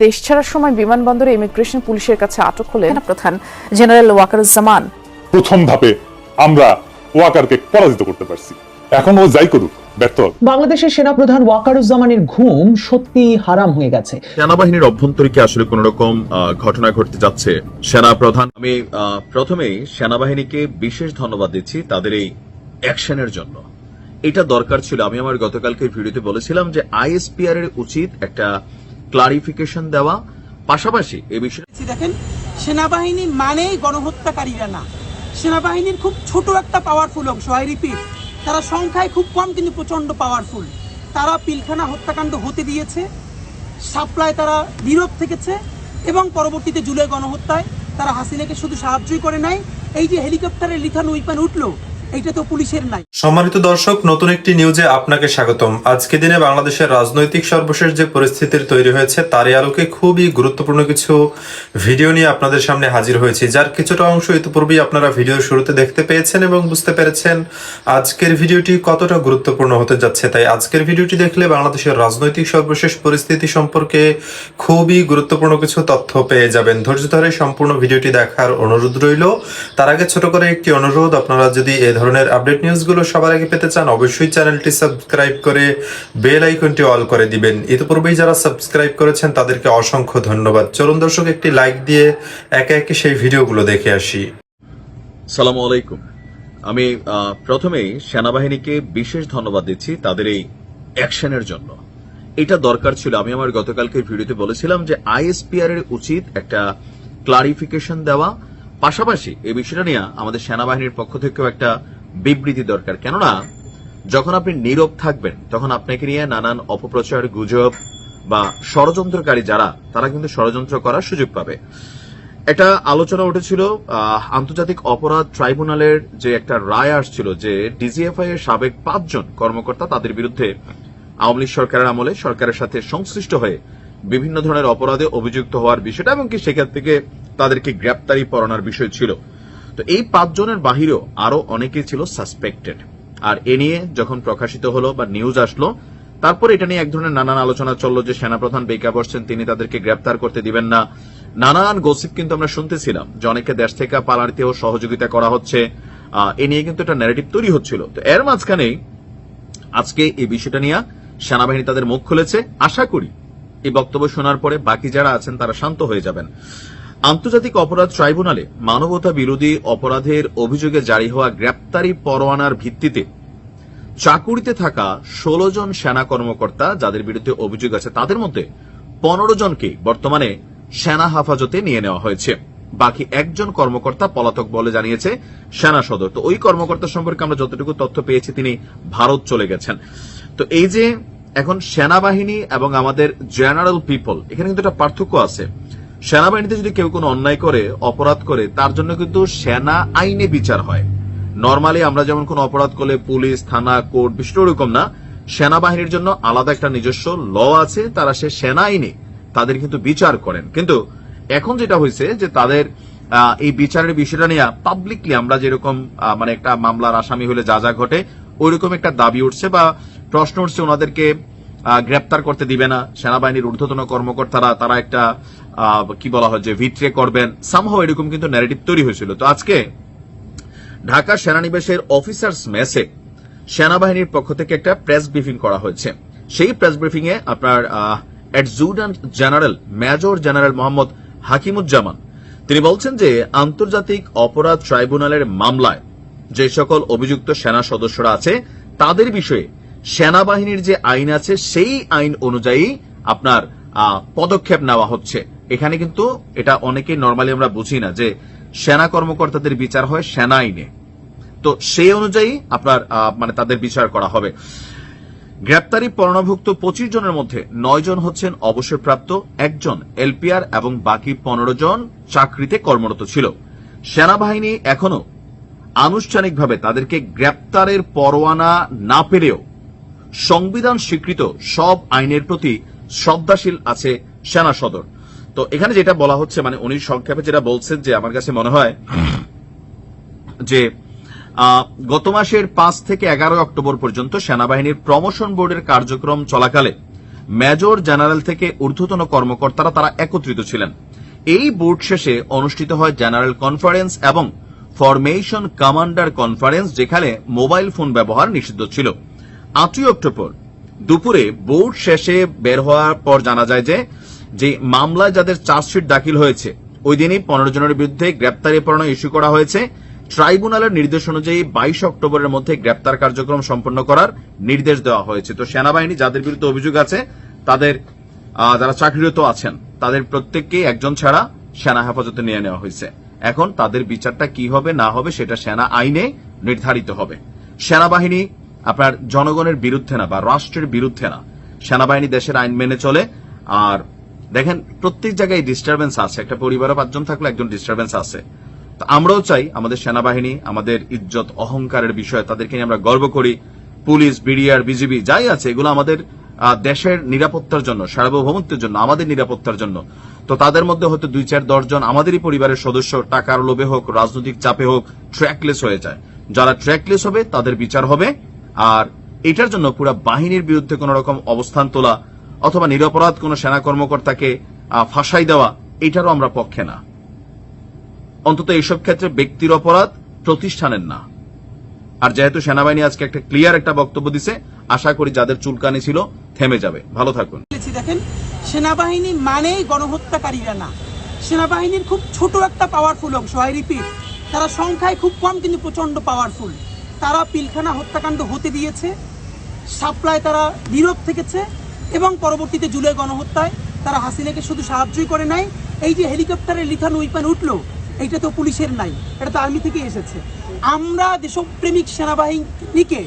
দেশ ছাড়ার সময় বিমানবন্দরে ইমিগ্রেশন পুলিশের কাছে আটক হলেন প্রধান জেনারেল ওয়াকারুজ্জামান। প্রথম ধাপে আমরা ওয়াকারকে পরাজিত করতে পারছি, এখন ও যাই করুক ব্যর্থ হবে। বাংলাদেশের সেনাপ্রধান ওয়াকারুজ্জামানের ঘুম সত্যি হারাম হয়ে গেছে। সেনাবাহিনীর অভ্যন্তরীকে আসলে কোন রকম ঘটনা ঘটতে যাচ্ছে। সেনাপ্রধান, আমি প্রথমেই সেনাবাহিনীকে বিশেষ ধন্যবাদ দিচ্ছি তাদের এই অ্যাকশনের জন্য। এটা দরকার ছিল। আমি আমার গতকালকে ভিডিওতে বলেছিলাম যে আইএসপিআর এর উচিত একটা ক্লারিফিকেশন দেওয়া, পাশাপাশি এই বিষয়ে দেখেন, সেনাবাহিনী মানেই গণহত্যাকারীরা না। সেনাবাহিনীর খুব ছোট একটা পাওয়ারফুল অংশ, আই রিপিট, তারা সংখ্যায় খুব কম কিন্তু প্রচন্ড পাওয়ারফুল। তারা পিলখানা হত্যাকাণ্ড হতে দিয়েছে, সাপ্লাই তারা নীরব থেকেছে, এবং পরবর্তীতে জুলাই গণহত্যায় তারা হাসিনাকে শুধু সাহায্যই করে নাই। এই যে হেলিকপ্টারের লিথান উইপন উঠলো, এইটা তো পুলিশের নাই। সম্মানিত দর্শক, নতুন একটি নিউজে আপনাকে স্বাগতম। আজকে দিনে বাংলাদেশের রাজনৈতিক সর্বশেষ যে পরিস্থিতির তৈরি হয়েছে তারই আলোকে খুবই গুরুত্বপূর্ণ কিছু ভিডিও নিয়ে আপনাদের সামনে হাজির হয়েছি, যার কিছুটা অংশ ইতিপূর্বেই আপনারা ভিডিওর শুরুতে দেখতে পেয়েছেন এবং বুঝতে পেরেছেন আজকের ভিডিওটি কতটা গুরুত্বপূর্ণ হতে যাচ্ছে। তাই আজকের ভিডিওটি দেখলে বাংলাদেশের রাজনৈতিক সর্বশেষ পরিস্থিতি সম্পর্কে খুবই গুরুত্বপূর্ণ কিছু তথ্য পেয়ে যাবেন। ধৈর্য ধরে সম্পূর্ণ ভিডিওটি দেখার অনুরোধ রইল। তার আগে ছোট করে একটি অনুরোধ, আপনারা যদি ধরনের আপডেট নিউজগুলো সবার আগে পেতে চান অবশ্যই চ্যানেলটি সাবস্ক্রাইব করে বেল আইকনটি অল করে দিবেন। ইতিপূর্বেই যারা সাবস্ক্রাইব করেছেন তাদেরকে অসংখ্য ধন্যবাদ। চলুন দর্শক, একটি লাইক দিয়ে একে একে সেই ভিডিওগুলো দেখে আসি। সালামু আলাইকুম। আমি প্রথমেই সেনাবাহিনীকে বিশেষ ধন্যবাদ দিচ্ছি তাদের এই অ্যাকশনের জন্য। এটা দরকার ছিল। আমি আমার গতকালকে ভিডিওতে বলেছিলাম যে আইএসপিআর এর উচিত একটা ক্লারিফিকেশন দেওয়া, পাশাপাশি এই বিষয়টা নিয়ে আমাদের সেনাবাহিনীর পক্ষ থেকেও একটা বিবৃতি দরকার। কেননা যখন আপনি নীরব থাকবেন তখন আপনাকে নিয়ে নানান অপপ্রচার, গুজব বা ষড়যন্ত্রকারী যারা, তারা কিন্তু ষড়যন্ত্র করার সুযোগ পাবে। একটা আলোচনা উঠেছিল আন্তর্জাতিক অপরাধ ট্রাইব্যুনালের যে একটা রায় আসছিল যে ডিজিএফআই এর সাবেক 5 জন কর্মকর্তা তাদের বিরুদ্ধে আওয়ামী লীগ সরকারের আমলে সরকারের সাথে সংশ্লিষ্ট হয়ে বিভিন্ন ধরনের অপরাধে অভিযুক্ত হওয়ার বিষয়টা, এবং কি সেখান থেকে তাদেরকে গ্রেপ্তারি পরোয়ানার বিষয় ছিল। তো এই 5 জনের বাহিরেও আরো অনেকেই ছিল সাসপেক্টেড। আর এ নিয়ে যখন প্রকাশিত হলো বা নিউজ আসলো, তারপর এটা নিয়ে এক ধরনের নানান আলোচনা চললো যে সেনাপ্রধান বেঁকা বসছেন, তিনি তাদেরকে গ্রেপ্তার করতে দিবেন না। নানান গসিপ কিন্তু আমরা শুনতেছিলাম যে অনেকে দেশ থেকে পালাতেও সহযোগিতা করা হচ্ছে। এ নিয়ে কিন্তু একটা ন্যারেটিভ তৈরি হচ্ছিল। তো এর মাঝখানেই আজকে এই বিষয়টা নিয়ে সেনাবাহিনী তাদের মুখ খুলেছে। আশা করি এই বক্তব্য শোনার পরে বাকি যারা আছেন তারা শান্ত হয়ে যাবেন। আন্তর্জাতিক অপরাধ ট্রাইব্যুনালে মানবতা বিরোধী অপরাধের অভিযোগে জারি হওয়া গ্রেপ্তারি পরোয়ানার ভিত্তিতে চাকুরিতে থাকা 16 জন সেনা কর্মকর্তা যাদের বিরুদ্ধে অভিযোগ আছে, তাদের মধ্যে 15 জনকে বর্তমানে সেনা হেফাজতে নিয়ে নেওয়া হয়েছে। বাকি 1 জন কর্মকর্তা পলাতক বলে জানিয়েছে সেনা সদর। তো ওই কর্মকর্তা সম্পর্কে আমরা যতটুকু তথ্য পেয়েছি তিনি ভারত চলে গেছেন। তো এই যে এখন সেনাবাহিনী এবং আমাদের জেনারেল পিপল, এখানে কিন্তু একটা পার্থক্য আছে। সেনাবাহিনীতে যদি কেউ কোনো অন্যায় করে, অপরাধ করে, তার জন্য কিন্তু সেনা আইনে বিচার হয়। নর্মালি আমরা যেমন কোনো অপরাধ করলে পুলিশ, থানা, কোর্ট, বিষয়টা ওরকম না। সেনাবাহিনীর জন্য আলাদা একটা নিজস্ব ল আছে, তারা সে সেনা আইনে তাদের কিন্তু বিচার করেন। কিন্তু এখন যেটা হয়েছে যে তাদের এই বিচারের বিষয়টা নিয়ে পাবলিকলি আমরা যেরকম মানে একটা মামলার আসামি হলে যা যা ঘটে ওইরকম একটা দাবি উঠছে বা প্রশ্ন উঠছে, ওনাদেরকে গ্রেপ্তার করতে দিবে না সেনাবাহিনীর ঊর্ধ্বতন কর্মকর্তারা, তারা একটা কি বলা হয় যে ভিট্রে করবেন, সামহাও এরকম কিন্তু ন্যারেটিভ তৈরি হয়েছিল। তো আজকে ঢাকা সেনানিবাসের অফিসার্স মেসে সেনাবাহিনীর পক্ষ থেকে একটা প্রেস ব্রিফিং করা হয়েছে। সেই প্রেস ব্রিফিং এ আপনার adjutant general major general Mohammad Hakimuzzaman তিনি বলছেন যে আন্তর্জাতিক অপরাধ ট্রাইব্যুনালের মামলায় যে সকল অভিযুক্ত সেনা সদস্যরা আছে তাদের বিষয়ে সেনাবাহিনীর যে আইন আছে সেই আইন অনুযায়ী আপনার পদক্ষেপ নেওয়া হচ্ছে। এখানে কিন্তু এটা অনেকেই নর্মালি আমরা বুঝি না যে সেনা কর্মকর্তাদের বিচার হয় সেনা আইনে। তো সেই অনুযায়ী আপনার মানে তাদের বিচার করা হবে। গ্রেপ্তারি পরোয়ানাভুক্ত 25 জনের মধ্যে 9 জন হচ্ছেন অবসরপ্রাপ্ত, 1 জন এলপিআর এবং বাকি 15 জন চাকরিতে কর্মরত ছিল। সেনাবাহিনী এখনো আনুষ্ঠানিকভাবে তাদেরকে গ্রেপ্তারের পরোয়ানা না পেলেও সংবিধান স্বীকৃত সব আইনের প্রতি শ্রদ্ধাশীল আছে সেনা সদর। তো এখানে যেটা বলা হচ্ছে, মানে উনি সংক্ষেপে যেটা বলছেন যে আমার কাছে মনে হয় যে গত মাসের 5 থেকে 11 অক্টোবর পর্যন্ত সেনাবাহিনীর প্রমোশন বোর্ডের কার্যক্রম চলাকালে মেজর জেনারেল থেকে ঊর্ধ্বতন কর্মকর্তারা তারা একত্রিত ছিলেন। এই বোর্ড শেষে অনুষ্ঠিত হয় জেনারেল কনফারেন্স এবং ফরমেশন কমান্ডার কনফারেন্স, যেখানে মোবাইল ফোন ব্যবহার নিষিদ্ধ ছিল। 8 অক্টোবর দুপুরে বোর্ড শেষে বের হওয়ার পর জানা যায় যে মামলায় যাদের চার্জশিট দাখিল হয়েছে ওই দিনই 15 জনের বিরুদ্ধে গ্রেপ্তারি পরোয়ানা ইস্যু করা হয়েছে। ট্রাইব্যুনালের নির্দেশ অনুযায়ী 22 অক্টোবরের মধ্যে গ্রেপ্তার কার্যক্রম সম্পন্ন করার নির্দেশ দেওয়া হয়েছে। তো সেনাবাহিনী যাদের বিরুদ্ধে অভিযোগ আছে তাদের যারা চাকরিরত আছেন তাদের প্রত্যেককে একজন ছাড়া সেনা হেফাজতে নিয়ে নেওয়া হয়েছে। এখন তাদের বিচারটা কি হবে না হবে সেটা সেনা আইনে নির্ধারিত হবে। সেনাবাহিনী আপনার জনগণের বিরুদ্ধে না বা রাষ্ট্রের বিরুদ্ধে না, সেনাবাহিনী দেশের আইন মেনে চলে। আর দেখেন প্রত্যেক জায়গায় ডিস্টারবেন্স আছে, একটা পরিবারে 5 জন থাকলে একজন ডিস্টারবেন্স আছে। তো আমরাও চাই আমাদের সেনাবাহিনী আমাদের ইজ্জত অহংকারের বিষয়, তাদেরকে নিয়ে আমরা গর্ব করি। পুলিশ, বিডিআর, বিজিবি যাই আছে এগুলো আমাদের দেশের নিরাপত্তার জন্য, সার্বভৌমত্বের জন্য, আমাদের নিরাপত্তার জন্য। তো তাদের মধ্যে হয়তো 2-4-10 জন আমাদেরই পরিবারের সদস্য টাকার লোভে হোক, রাজনৈতিক চাপে হোক ট্র্যাকলেস হয়ে যায়। যারা ট্র্যাকলেস হবে তাদের বিচার হবে। আর এটার জন্য পুরো বাহিনীর বিরুদ্ধে কোন রকম অবস্থান তোলা অথবা নিরপরাধ কোন সেনা কর্মকর্তাকে ফাঁসাই দেওয়া, এটারও আমরা পক্ষে না। অন্তত এইসব ক্ষেত্রে ব্যক্তির অপরাধ, প্রতিষ্ঠানের না। আর যেহেতু সেনাবাহিনী আজকে একটা ক্লিয়ার একটা বক্তব্য দিছে, আশা করি যাদের চুলকানি ছিল থেমে যাবে। ভালো থাকুন। দেখেন, সেনাবাহিনী মানেই গণহত্যাকারীরা না। সেনাবাহিনীর খুব ছোট একটা পাওয়ারফুল অংশ, আই রিপিট, তারা সংখ্যায় খুব কম কিন্তু প্রচন্ড পাওয়ারফুল। তারা পিলখানা হত্যাকাণ্ড হতে দিয়েছে, সাপ্লাই তারা নীরব থেকেছে, এবং পরবর্তীতে জুলাই গণহত্যায় তারা হাসিনাকে শুধু সাহায্যই করে নাই। এই যে হেলিকপ্টারে লিথান উইপন উঠলো, এইটা তো পুলিশের নাই, এটা তো আর্মি থেকে এসেছে। আমরা দেশপ্রেমিক সেনাবাহিনীকে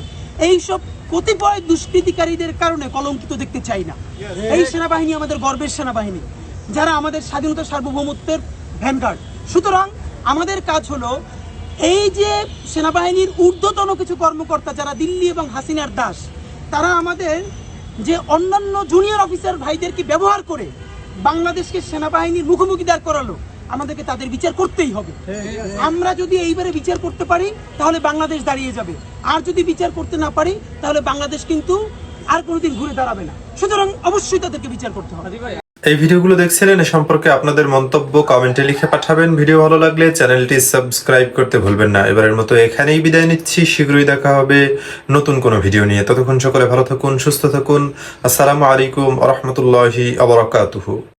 এইসব কতিপয় দুষ্কৃতিকারীদের কারণে কলঙ্কিত দেখতে চাই না। এই সেনাবাহিনী আমাদের গর্বের সেনাবাহিনী, যারা আমাদের স্বাধীনতা সার্বভৌমত্বের ভ্যানগার্ড। সুতরাং আমাদের কাজ হলো এই যে সেনাবাহিনীর ঊর্ধ্বতন কিছু কর্মকর্তা যারা দিল্লি এবং হাসিনার দাস, তারা আমাদের যে অন্যান্য জুনিয়র অফিসার ভাইদেরকে ব্যবহার করে বাংলাদেশকে সেনাবাহিনীর মুখোমুখি দাঁড় করালো, আমাদেরকে তাদের বিচার করতেই হবে। আমরা যদি এইবারে বিচার করতে পারি তাহলে বাংলাদেশ দাঁড়িয়ে যাবে, আর যদি বিচার করতে না পারি তাহলে বাংলাদেশ কিন্তু আর কোনোদিন ঘুরে দাঁড়াবে না। সুতরাং অবশ্যই তাদেরকে বিচার করতে হবে। এই ভিডিওগুলো দেখছিলেন, এ সম্পর্কে আপনাদের মন্তব্য কমেন্টে লিখে পাঠাবেন। ভিডিও ভালো লাগলে চ্যানেলটি সাবস্ক্রাইব করতে ভুলবেন না। এবারের মতো এখানেই বিদায় নিচ্ছি, শীঘ্রই দেখা হবে নতুন কোনো ভিডিও নিয়ে। ততক্ষণ সকলে ভালো থাকুন, সুস্থ থাকুন। আসসালামু আলাইকুম ওয়া রাহমাতুল্লাহি ওয়া বারাকাতুহু।